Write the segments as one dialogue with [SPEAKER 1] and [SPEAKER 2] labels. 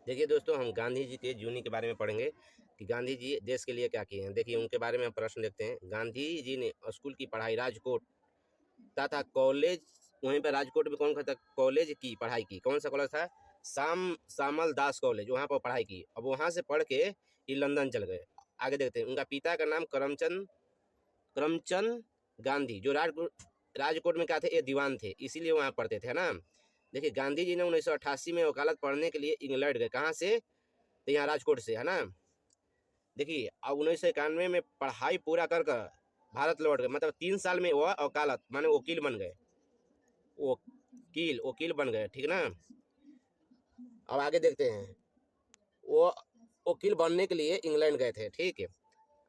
[SPEAKER 1] देखिए दोस्तों, हम गांधी जी के जीवनी के बारे में पढ़ेंगे कि गांधी जी देश के लिए क्या किए हैं। देखिए उनके बारे में हम प्रश्न देखते हैं। गांधी जी ने स्कूल की पढ़ाई राजकोट तथा कॉलेज, वहीं पर राजकोट में कौन सा कॉलेज की पढ़ाई की, कौन सा कॉलेज था? सामल दास कॉलेज, वहाँ पर पढ़ाई की। अब वहाँ से पढ़ के ये लंदन चल गए। आगे देखते हैं। उनका पिता का नाम करमचंद गांधी, जो राजकोट में क्या थे? ये दीवान थे, इसीलिए वहाँ पढ़ते थे, है ना। देखिए गांधी जी ने 1988 में वकालत पढ़ने के लिए इंग्लैंड गए। कहाँ से? तो यहाँ राजकोट से, है ना। देखिए अब 1991 में पढ़ाई पूरा कर कर भारत लौट गए। मतलब 3 साल में वह वकालत माने वकील बन गए। वकील बन गए, ठीक ना। अब आगे देखते हैं। वो वकील बनने के लिए इंग्लैंड गए थे, ठीक है।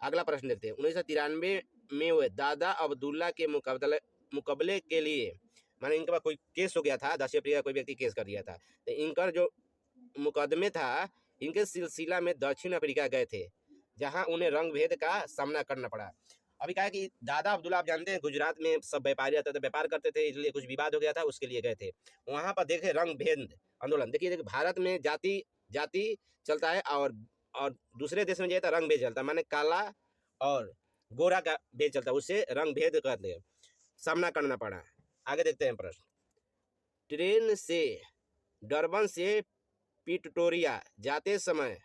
[SPEAKER 1] अगला प्रश्न देखते हैं। 1993 में हुए दादा अब्दुल्ला के मुकाबले के लिए, माने इनके पास कोई केस हो गया था। दक्षिण अफ्रीका का कोई व्यक्ति केस कर दिया था, तो इनका जो मुकदमे था, इनके सिलसिला में दक्षिण अफ्रीका गए थे, जहां उन्हें रंग भेद का सामना करना पड़ा। अभी क्या है कि दादा अब्दुल्ला, आप जानते हैं, गुजरात में सब व्यापारी रहते थे, व्यापार करते थे, इसलिए कुछ विवाद हो गया था, उसके लिए गए थे। वहां पर देखे रंग भेद आंदोलन। देखिए भारत में जाति जाति चलता है, और दूसरे देश में जो है रंग भेद चलता है, माने काला और गोरा का भेद चलता है, उससे रंग भेद करते सामना करना पड़ा। आगे देखते हैं प्रश्न। ट्रेन से डरबन से पिटटोरिया जाते समय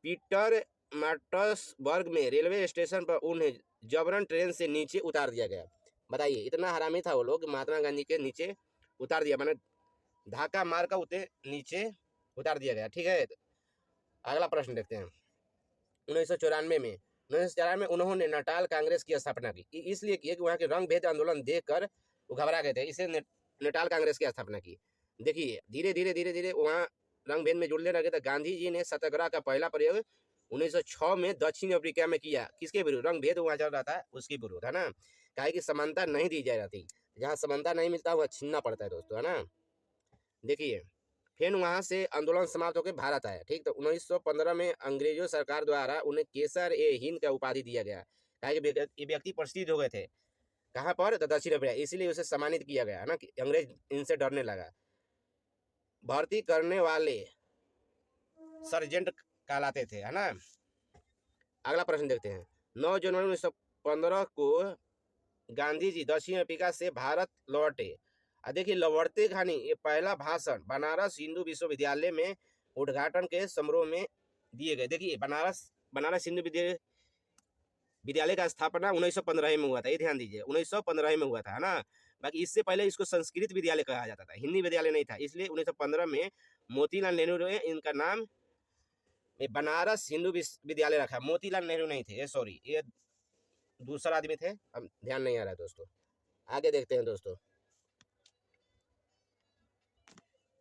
[SPEAKER 1] पीटर मार्ट्सबर्ग में रेलवे स्टेशन पर उन्हें जबरन ट्रेन से नीचे उतार दिया गया। बताइए, इतना हरामी था वो लोग, महात्मा गांधी के नीचे उतार दिया, मैंने धाका मार कर उसे नीचे उतार दिया गया, ठीक है। अगला प्रश्न देखते हैं। 1994 में उन्होंने नटाल कांग्रेस की स्थापना की। इसलिए की कि वहाँ के रंग भेद आंदोलन देखकर वो घबरा गए थे, इसे नटाल कांग्रेस की स्थापना की। देखिए धीरे धीरे वहाँ रंग भेद में जुड़ने लगे। तो गांधी जी ने सत्याग्रह का पहला प्रयोग 1906 में दक्षिण अफ्रीका में किया। किसके विरुद्ध? रंग भेद वहाँ चल रहा था, उसके विरुद्ध, है ना। कहा कि समानता नहीं दी जा रही थी, जहाँ समानता नहीं मिलता वहाँ छीनना पड़ता है दोस्तों, है ना। देखिए फिर वहां से आंदोलन समाप्त होकर भारत आया, ठीक। तो 1915 में अंग्रेजों सरकार द्वारा उन्हें केसर ए हिंद का उपाधि दिया गया। कहा कि ये व्यक्ति प्रसिद्ध हो गए थे। कहाँ पर? तो दक्षिण अफ्रीका, इसीलिए उसे सम्मानित किया गया, है ना, कि अंग्रेज इनसे डरने लगा। भर्ती करने वाले सर्जेंट कहलाते थे, है ना। अगला प्रश्न देखते हैं। 9 जनवरी 1915 को गांधी जी दक्षिण अफ्रीका से भारत लौटे। देखिए लौटते खानी ये पहला भाषण बनारस हिंदू विश्वविद्यालय में उद्घाटन के समारोह में दिए गए। देखिए बनारस हिंदू विद्यालय का स्थापना 1915 में हुआ था, ये ध्यान दीजिए, 1915 में हुआ था, है ना। बाकी इससे पहले इसको संस्कृत विद्यालय कहा जाता था, हिंदी विद्यालय नहीं था, इसलिए 1915 में मोतीलाल नेहरू ने इनका नाम बनारस हिंदू विश्वविद्यालय रखा। मोतीलाल नेहरू नहीं थे, ये सॉरी, ये दूसरा आदमी थे, अब ध्यान नहीं आ रहा है दोस्तों। आगे देखते हैं दोस्तों।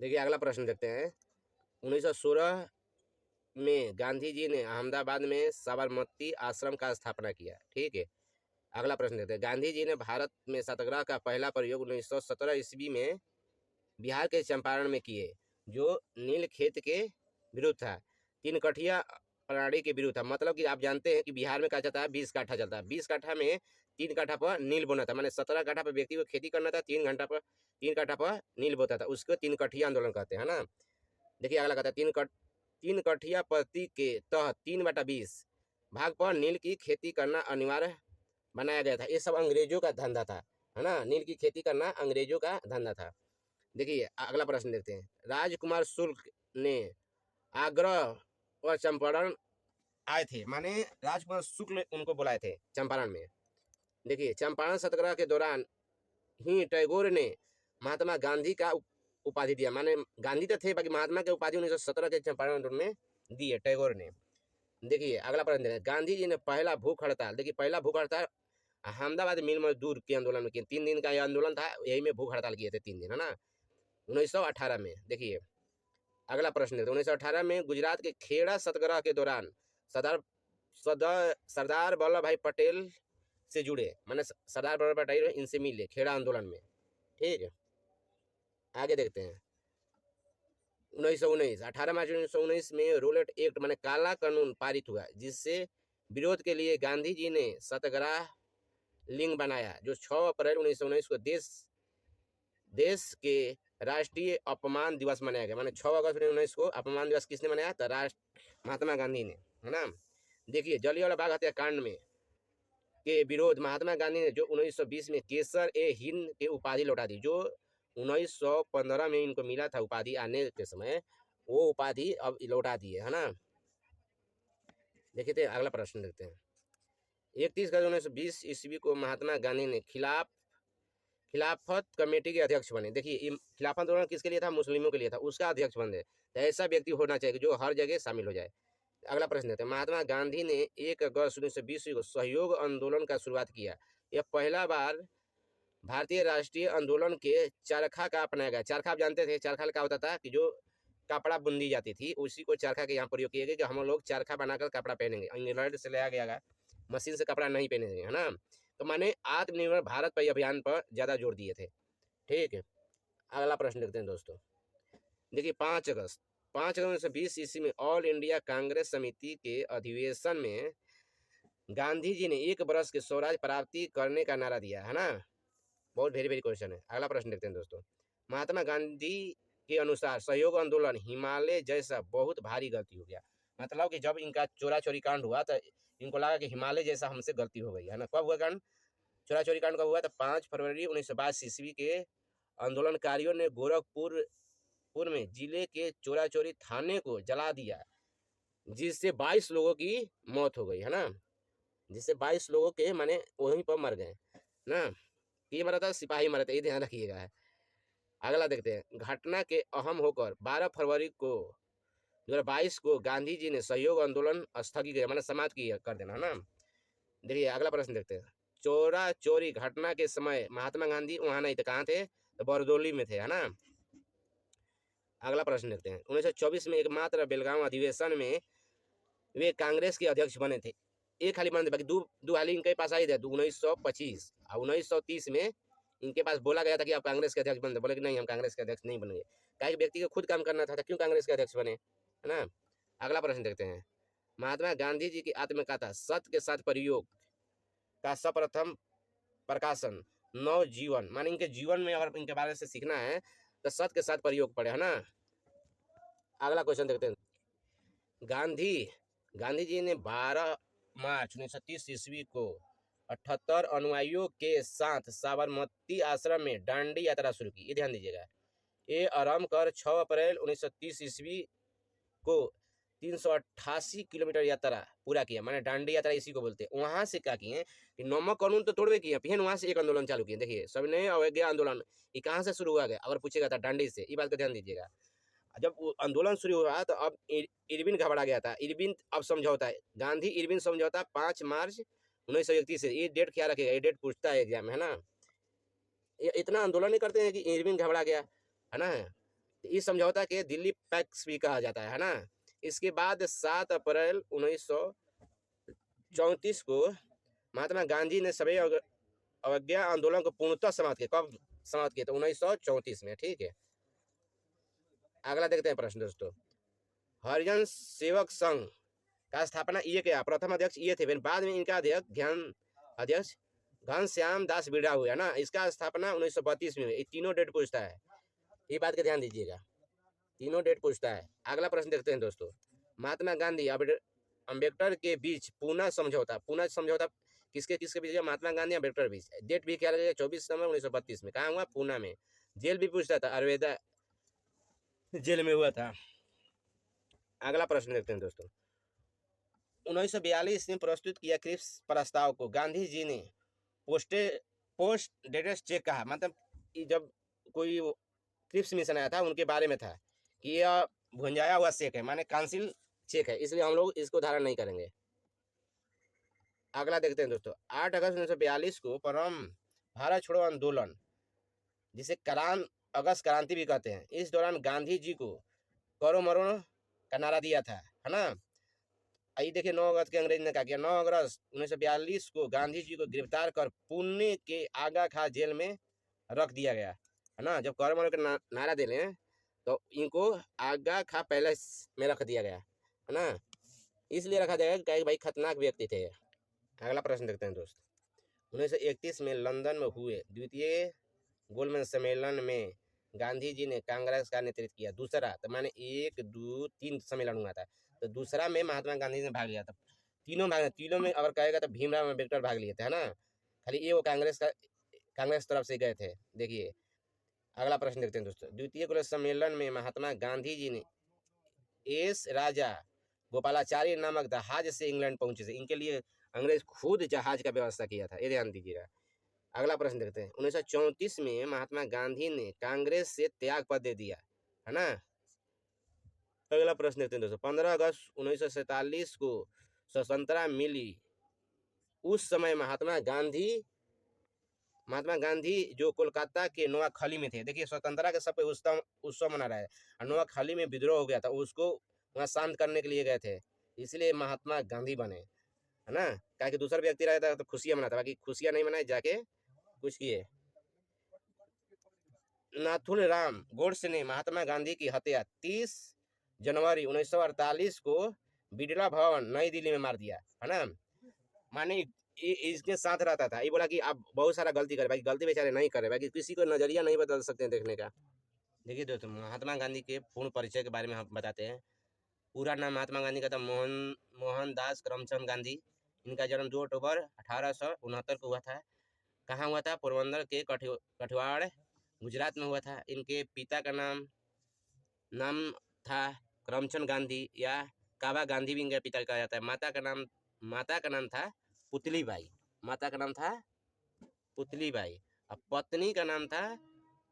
[SPEAKER 1] देखिए अगला प्रश्न देखते हैं। 1916 में गांधी जी ने अहमदाबाद में साबरमती आश्रम का स्थापना किया, ठीक है। अगला प्रश्न देखते हैं। गांधी जी ने भारत में सत्याग्रह का पहला प्रयोग 1917 ईस्वी में बिहार के चंपारण में किए, जो नील खेत के विरुद्ध था, 3 कठिया प्रणाली के विरुद्ध था। मतलब कि आप जानते हैं कि बिहार में क्या चलता है? 20 काठा चलता है। 20 काठा में 3 काठा पर नील बोना था, माने 17 काठा पर व्यक्ति को खेती करना था, 3 काठा पर नील बोता था, उसको 3 कठिया आंदोलन कहते हैं, ना। देखिए अगला कहता है। 3 कठिया पद्धति के तहत 3/20 भाग पर नील की खेती करना अनिवार्य बनाया गया था। ये सब अंग्रेजों का धंधा था, है ना। नील की खेती करना अंग्रेजों का धंधा था। देखिए अगला प्रश्न देखते हैं। राजकुमार शुक्ल ने आगरा और चंपारण आए थे, माने राजकुमार शुक्ल उनको बुलाए थे चंपारण में। देखिए चंपारण सत्याग्रह के दौरान ही टैगोर ने महात्मा गांधी का उपाधि दिया, माने गांधी तो थे, बाकी महात्मा के उपाधि 1917 के चंपारण आंदोलन में दिए टैगोर ने। देखिए अगला प्रश्न देखिए। गांधी जी ने पहला भूख हड़ताल, देखिए पहला भूख हड़ताल अहमदाबाद मिल मजदूर के आंदोलन में किए। 3 दिन का यह आंदोलन था, यही में भूख हड़ताल किए थे 3 दिन, है ना, 1918 में। देखिए अगला प्रश्न है। 1918 में गुजरात के खेड़ा सत्याग्रह के दौरान सरदार वल्लभ भाई पटेल से जुड़े, माने सरदार वल्लभ भाई पटेल इनसे मिले खेड़ा आंदोलन में, ठीक है। आगे देखते हैं। 1919 18 मार्च 1919 में रोलेट एक्ट माने काला कानून पारित हुआ, जिससे विरोध के लिए गांधी जी ने सत्याग्रह लिंग बनाया, जो 6 अप्रैल 1919 को देश के राष्ट्रीय अपमान दिवस मनाया गया, माने 6 अगस्त 1919 को अपमान दिवस किसने मनाया? तो महात्मा गांधी ने, है ना। देखिए जलियांवाला बाग हत्याकांड में के विरोध महात्मा गांधी ने जो 1920 में केसर ए हिंद के उपाधि लौटा दी, जो 1915 में इनको मिला था उपाधि आने के समय, वो उपाधि अब लौटा दी है ना। देखिए थे अगला प्रश्न देखते हैं। 31 अगस्त 1920 ईस्वी को महात्मा गांधी ने खिलाफत कमेटी के अध्यक्ष बने। देखिए खिलाफत आंदोलन किसके लिए था? मुस्लिमों के लिए था, उसका अध्यक्ष बने। तो ऐसा व्यक्ति होना चाहिए जो हर जगह शामिल हो जाए। अगला प्रश्न देते हैं। महात्मा गांधी ने 1 अगस्त 1920 को सहयोग आंदोलन का शुरुआत किया। यह पहला बार भारतीय राष्ट्रीय आंदोलन के चरखा का अपनाया गया। चरखा आप जानते थे, चरखा क्या होता था कि जो कपड़ा बुंदी जाती थी उसी को चरखा के यहाँ प्रयोग किया गया कि हम लोग चरखा बनाकर कपड़ा पहनेंगे। इंग्लैंड से लाया गया, मशीन से कपड़ा नहीं पहनेंगे, है ना। तो माने आत्मनिर्भर भारत पर अभियान पर ज़्यादा जोर दिए थे। ठीक है, अगला प्रश्न देखते हैं दोस्तों। देखिए 5 अगस्त 1920 ईस्वी में ऑल इंडिया कांग्रेस समिति के अधिवेशन में गांधी जी ने 1 वर्ष के स्वराज प्राप्ति करने का नारा दिया, है ना। बहुत वेरी क्वेश्चन है। अगला प्रश्न देखते हैं दोस्तों। महात्मा गांधी के अनुसार सहयोग आंदोलन हिमालय जैसा बहुत भारी गलती हो गया। मतलब कि जब इनका चोरा चोरी कांड हुआ तो इनको लगा कि हिमालय जैसा हमसे गलती हो गई, है ना। कब हुआ कांड? चोरा चोरी कांड कब हुआ? तो 5 फरवरी 1922 ईस्वी के आंदोलनकारियों ने गोरखपुर में जिले के चोरा चोरी थाने को जला दिया, जिससे 22 लोगों की मौत हो गई, है ना। जिससे 22 लोगों के माने वहीं पर मर गए ना। ये मरा था, सिपाही मरा था, ये ध्यान रखिएगा। अगला देखते हैं। घटना के अहम होकर 12 फरवरी को 2022 को गांधी जी ने सहयोग आंदोलन स्थगित किया, माने समाप्त किया कर देना, है ना। देखिए अगला प्रश्न देखते हैं। चोरा चोरी घटना के समय महात्मा गांधी वहां नहीं थे, कहाँ थे? तो बरदोली में थे, है ना। अगला प्रश्न देखते हैं। 1924 में एकमात्र बेलगांव अधिवेशन में वे कांग्रेस के अध्यक्ष बने थे। एक खाली बने थे, बाकी दो हाली इनके पास आई थे 1925 और 1930 में इनके पास बोला गया था कि आप कांग्रेस के अध्यक्ष बन। बोले कि नहीं, हम कांग्रेस के अध्यक्ष नहीं बनेंगे। कई व्यक्ति को खुद काम करना था, क्यों कांग्रेस के अध्यक्ष बने, है ना। अगला प्रश्न देखते हैं। महात्मा गांधी जी की आत्मकथा सत्य के साथ प्रयोग का सर्वप्रथम प्रकाशन नव जीवन, माने इनके जीवन में अगर इनके बारे से सीखना है तो सत्य के साथ प्रयोग पड़े, है ना। अगला क्वेश्चन देखते हैं। गांधी जी ने 12 मार्च 1930 ईस्वी को 78 अनुयायियों के साथ साबरमती आश्रम में डांडी यात्रा शुरू की। ये ध्यान दीजिएगा। ये आरंभ कर 6 अप्रैल 1930 ईस्वी को 388 किलोमीटर यात्रा पूरा किया, माने डांडी यात्रा इसी को बोलते हैं। वहां से क्या किए कि नमक कानून तो तोड़वे किए, फिर वहां से एक आंदोलन चालू किए। देखिए सविनय अवज्ञा आंदोलन, ये कहाँ से शुरू हुआ गया अगर पूछेगा था? डांडी से। ये बात का ध्यान दीजिएगा। जब वो आंदोलन शुरू हुआ तो अब इरविन घबरा गया था। इरविन अब समझौता है, गांधी इरविन समझौता 5 मार्च 1931 से। ये डेट क्या रखेगा? ये डेट पूछता है एग्जाम में, है ना। ये इतना आंदोलन नहीं करते हैं कि इरविन घबरा गया, है ना। इस समझौता के दिल्ली पैक्स भी कहा जाता है ना। इसके बाद 7 अप्रैल 1934 को महात्मा गांधी ने सभी अवज्ञा आंदोलन को पूर्णतः समाप्त किया। कब समाप्त किया? तो 1934 में। ठीक है, अगला देखते हैं प्रश्न दोस्तों। हरिजन सेवक संघ का स्थापना ये क्या? प्रथम अध्यक्ष ये थे, बाद में इनका अध्यक्ष घनश्याम दास बिरला हुआ ना। इसका स्थापना 1932 में हुई। ये तीनों डेट पूछता है, ये बात का ध्यान दीजिएगा, तीनों डेट पूछता है। अगला प्रश्न देखते हैं दोस्तों। महात्मा गांधी अम्बेडकर के बीच पूना समझौता किसके बीच? महात्मा गांधी अम्बेडकर बीच। डेट भी क्या लगेगा? 24 नवंबर 1932 में। कहाँ हुआ? पूना में। जेल भी पूछता था, अरवेदा जेल में हुआ था। अगला प्रश्न देखते हैं दोस्तों। 1942 में प्रस्तुत किया क्रिप्स प्रस्ताव को गांधी जी ने पोस्ट डेटेड चेक कहा। मतलब जब कोई क्रिप्स मिशन आया था उनके बारे में था कि यह भुंजाया हुआ चेक है, माने काउंसिल चेक है, इसलिए हम लोग इसको धारण नहीं करेंगे। अगला देखते हैं दोस्तों। 8 अगस्त 1942 को परम भारत छोड़ो आंदोलन, जिसे अगस्त क्रांति भी कहते हैं, इस दौरान गांधी जी को करो मरो का नारा दिया था, है ना। आइए देखिए 9 अगस्त के अंग्रेज ने क्या किया। 9 अगस्त 1942 को गांधी जी को गिरफ्तार कर पुणे के आगा खा जेल में रख दिया गया, है ना। जब करो मरो का नारा दे लें तो इनको आगा खा पैलेस में रख दिया गया, है ना। इसलिए रखा जाएगा कि भाई खतरनाक व्यक्ति थे। अगला प्रश्न देखते हैं दोस्त। 1931 में लंदन में हुए द्वितीय गोलमेज सम्मेलन में गांधी जी ने कांग्रेस का नेतृत्व किया। दूसरा तो माने 1, 2, 3 सम्मेलन हुआ था, तो दूसरा में महात्मा गांधी ने भाग लिया था। तीनों में अगर कहेगा तो भीमराव अम्बेडकर भाग लिए थे, है ना। खाली ये वो कांग्रेस तरफ से गए थे। देखिए अगला प्रश्न देखते हैं दोस्तों। द्वितीय कुल सम्मेलन में महात्मा गांधी जी ने एस राजा गोपालाचारी नामक जहाज से इंग्लैंड पहुंचे थे। इनके लिए अंग्रेज खुद जहाज का व्यवस्था किया था, ये ध्यान दीजिएगा। अगला प्रश्न देखते हैं। 1934 में महात्मा गांधी ने कांग्रेस से त्याग पत्र दे दिया, है ना। अगला प्रश्न देखते हैं दोस्तों। 15 अगस्त 1947 को स्वतंत्रता मिली। उस समय महात्मा गांधी जो कोलकाता के नोआखली में थे। देखिए स्वतंत्रता के सब उत्सव मना रहा है, और नोआखली में विद्रोह हो गया था, उसको वहाँ शांत करने के लिए गए थे, इसलिए महात्मा गांधी बने, है ना। क्या कि दूसरा व्यक्ति रहता तो खुशियां मनाता, बाकी खुशियां नहीं मनाए, जाके कुछ किए। नाथुराम गोडसे ने महात्मा गांधी की हत्या 30 जनवरी 1948 को बिड़ला भवन नई दिल्ली में मार दिया, है ना। माने इसके साथ रहता था। ये बोला कि आप बहुत सारा गलती करे, बाकी गलती बेचारे नहीं करे, बाकी किसी को नजरिया नहीं बदल सकते हैं देखने का। देखिए दोस्तों महात्मा गांधी के पूर्ण परिचय के बारे में हम बताते हैं। पूरा नाम महात्मा गांधी का था मोहनदास करमचंद गांधी। इनका जन्म 2 अक्टूबर 1869 को हुआ था। कहाँ हुआ था? पोरबंदर के कठियावाड़ गुजरात में हुआ था। इनके पिता का नाम था करमचंद गांधी या काबा गांधी भी इनका पिता कहा जाता है। माता का नाम था पुतलीबाई। और पत्नी का नाम था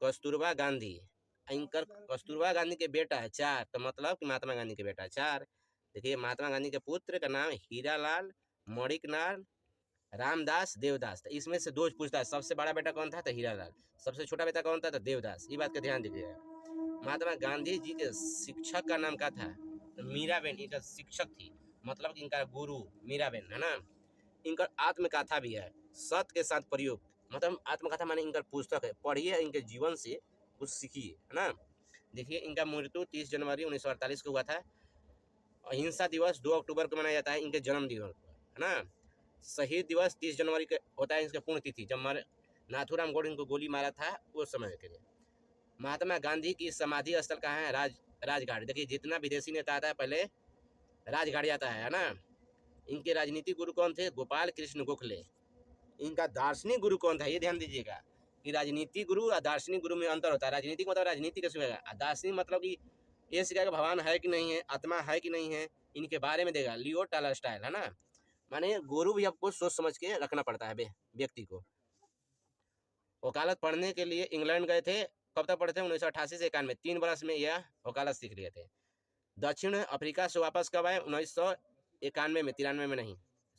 [SPEAKER 1] कस्तूरबा गांधी। इनकर कस्तूरबा गांधी के बेटा है 4, तो मतलब कि महात्मा गांधी के बेटा 4। देखिए महात्मा गांधी के पुत्र का नाम हीरालाल, मणिकलाल, रामदास, देवदास। तो इसमें से 2 पूछता है, सबसे बड़ा बेटा कौन था? तो हीरालाल। सबसे छोटा बेटा कौन था? तो देवदास। ये बात का ध्यान दीजिएगा। महात्मा गांधी जी के शिक्षक का नाम क्या था? तो मीराबेन इनका शिक्षक थी, मतलब कि इनका गुरु मीराबेन, है ना। इनका आत्मकथा भी है, सत्य के साथ प्रयोग। मतलब आत्मकथा माने इनका पुस्तक है, पढ़िए, इनके जीवन से कुछ सीखिए, है ना। देखिए इनका मृत्यु 30 जनवरी 1948 को हुआ था। अहिंसा दिवस 2 अक्टूबर को मनाया जाता है, इनके जन्म दिवस, है ना। शहीद दिवस 30 जनवरी के होता है, इसका पुण्यतिथि, जब नाथूराम गौड़ इनको गोली मारा था उस समय के लिए। महात्मा गांधी की समाधि स्थल कहाँ है? राजघाट। देखिए जितना विदेशी नेता आता है पहले राजघाट जाता है ना। इनके राजनीतिक गुरु कौन थे? गोपाल कृष्ण गोखले। इनका दार्शनिक गुरु कौन था? ये ध्यान दीजिएगा कि राजनीतिक गुरु और दार्शनिक गुरु में अंतर होता है। राजनीतिक मतलब राजनीति का सिखाएगा, दार्शनिक मतलब कि ये सिखाएगा भगवान है कि नहीं है, आत्मा है कि नहीं है, इनके बारे में देगा। लियो टॉलस्टॉय, है ना। माने गुरु भी आपको सोच समझ के रखना पड़ता है व्यक्ति को। वकालत पढ़ने के लिए इंग्लैंड गए थे। कब तक पढ़े थे? 1988 से 91, 3 वर्ष में यह वकालत सीख लिए थे। दक्षिण अफ्रीका से वापस कब आए? 1991 में, 93 में नहीं,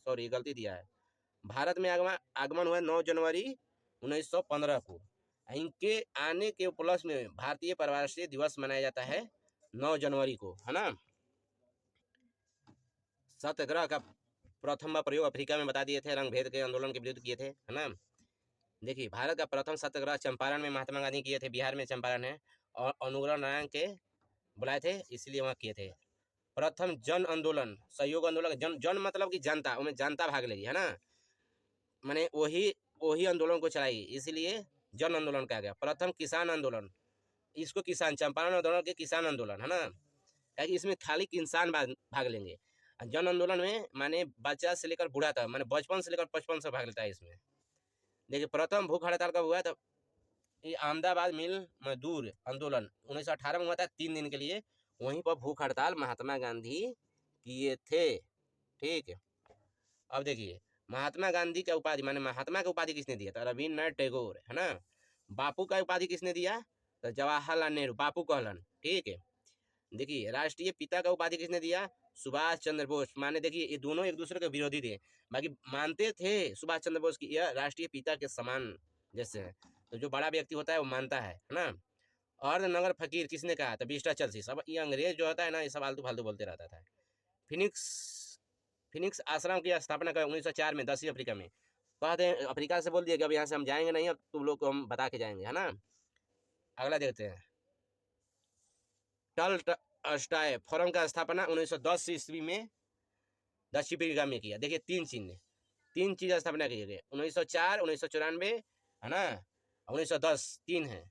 [SPEAKER 1] सॉरी गलती दिया है। भारत में आगमन हुआ 9 जनवरी 1915 को। इनके आने के उपलक्ष्य में भारतीय प्रवासी दिवस मनाया जाता है 9 जनवरी को, है ना। सत्याग्रह का प्रथम प्रयोग अफ्रीका में बता दिए थे, रंग भेद के आंदोलन के विरुद्ध किए थे, है ना। देखिए भारत का प्रथम सत्याग्रह चंपारण में महात्मा गांधी किए थे, बिहार में चंपारण है, और अनुग्रह नारायण के बुलाए थे, इसलिए वहाँ किए थे। प्रथम जन आंदोलन सहयोग आंदोलन, जन मतलब कि जनता, उनमें जनता भाग लेगी, है ना। मैंने वही आंदोलन को चलाई, इसलिए जन आंदोलन कहा गया। प्रथम किसान आंदोलन, इसको किसान, चंपारण आंदोलन के किसान आंदोलन, है ना, क्योंकि इसमें खाली किसान भाग लेंगे। जन आंदोलन में माने बच्चा से लेकर बूढ़ा तक, माने बचपन से लेकर 55 से भाग लेता है इसमें। देखिए प्रथम भूख हड़ताल कब हुआ? तो ये अहमदाबाद मिल मजदूर आंदोलन 1918 में हुआ था, 3 दिन के लिए। वहीं पर भूख हड़ताल महात्मा गांधी किए थे, ठीक है। अब देखिए महात्मा गांधी का उपाधि, माने महात्मा का उपाधि किसने दिया? था रविन्द्रनाथ टैगोर, है ना। बापू का उपाधि किसने दिया? तो जवाहरलाल नेहरू, बापू कहलन, ठीक है। देखिए राष्ट्रीय पिता का उपाधि किसने दिया? सुभाष चंद्र बोस। माने देखिए ये दोनों एक दूसरे के विरोधी थे, बाकी मानते थे सुभाष चंद्र बोस की यह राष्ट्रीय पिता के समान जैसे है। तो जो बड़ा व्यक्ति होता है वो मानता है ना। और नगर फकीर किसने कहा? तो विंस्टन चर्चिल। सब ये अंग्रेज जो होता है ना, ये सब आलतू फालतू बोलते रहता था। फिनिक्स आश्रम की स्थापना कर 1904 में दक्षिण अफ्रीका में। कहते हैं अफ्रीका से बोल दिया कि अब यहाँ से हम जाएंगे नहीं, अब तुम लोग को हम बता के जाएंगे, है ना। अगला देखते हैं। टॉलस्टॉय फोरम का स्थापना 1910 ईस्वी में दक्षिण अफ्रीका में किया। देखिए 3 चीज स्थापना की गई, 1904, 1994, है ना, 1910, 3 है।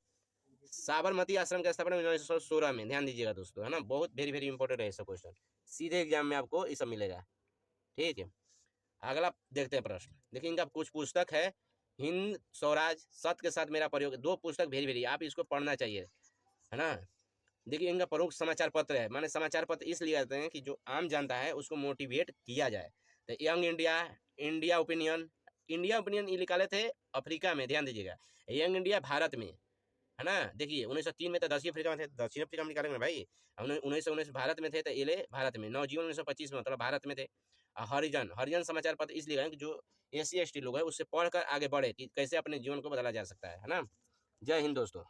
[SPEAKER 1] साबरमती आश्रम की स्थापना 1916 में, ध्यान दीजिएगा दोस्तों, है ना, बहुत वेरी वेरी इंपॉर्टेंट है ऐसा क्वेश्चन, सीधे एग्जाम में आपको ये सब मिलेगा, ठीक है। अगला देखते हैं प्रश्न, देखिए इनका कुछ पुस्तक है, हिंद स्वराज, सत्य के साथ मेरा प्रयोग, दो पुस्तक वेरी वेरी आप इसको पढ़ना चाहिए, है ना। देखिए इनका प्रमुख समाचार पत्र है, माने समाचार पत्र इसलिए आते हैं कि जो आम जनता है उसको मोटिवेट किया जाए। तो young India, India opinion, India opinion ये निकाले थे अफ्रीका में, ध्यान दीजिएगा, यंग इंडिया भारत में, है ना। देखिए 1903 में तो दक्षिण अफ्रीका में थे, दक्षिण अफ्रीका में निकालेंगे भाई, 1919 भारत में थे तो ये भारत में, नवजीवन 1925 में, मतलब भारत में थे। हरिजन, हरिजन समाचार पत्र इसलिए है कि जो SC ST लोग है उससे पढ़कर आगे बढ़े कि कैसे अपने जीवन को बदला जा सकता है ना। जय हिंद दोस्तों।